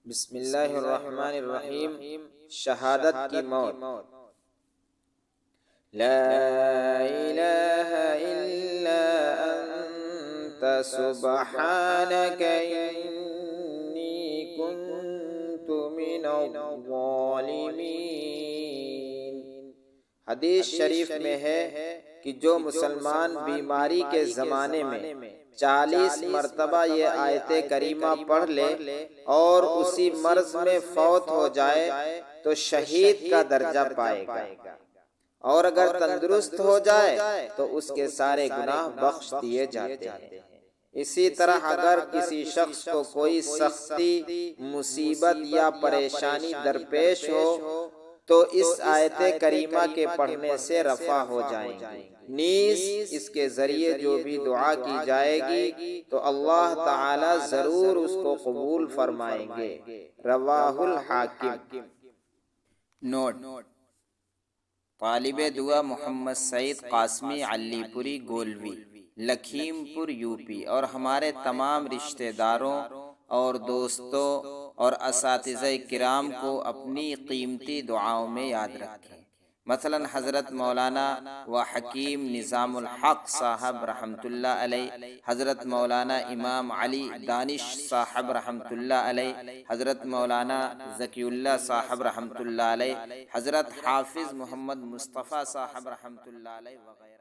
بسم اللہ الرحمن الرحیم۔ شہادت کی موت۔ لا الہ الا انت سبحانک انی کنت من الظالمین۔ حدیث شریف میں ہے کہ جو مسلمان بیماری کے زمانے میں 40 مرتبہ یہ آیت کریمہ پڑھ لے اور اسی مرض میں فوت ہو جائے تو شہید کا درجہ پائے گا، اور اگر تندرست ہو جائے تو اس کے سارے گناہ بخش دیے جاتے ہیں۔ اسی طرح اگر کسی شخص کو کوئی سختی، مصیبت یا پریشانی درپیش ہو تو اس آیت کریمہ کے پڑھنے سے رفع ہو جائیں گے، نیز اس کے ذریعے جو بھی دعا کی جائے گی تو اللہ تعالی ضرور اس کو قبول فرمائیں گے۔ رواہ الحاکم۔ نوٹ: طالب دعا محمد سعید قاسمی علی پوری گولوی، لکھیم پور یوپی، اور ہمارے تمام رشتہ داروں اور دوستوں اور اساتذہ کرام کو اپنی قیمتی دعاؤں میں یاد رکھیں۔ مثلا حضرت مولانا و حکیم نظام الحق صاحب رحمۃ اللہ علیہ، حضرت مولانا امام علی دانش صاحب رحمۃ اللہ علیہ، حضرت مولانا ذکی اللہ صاحب رحمۃ اللہ علیہ، حضرت حافظ محمد مصطفیٰ صاحب رحمۃ اللہ علیہ وغیرہ۔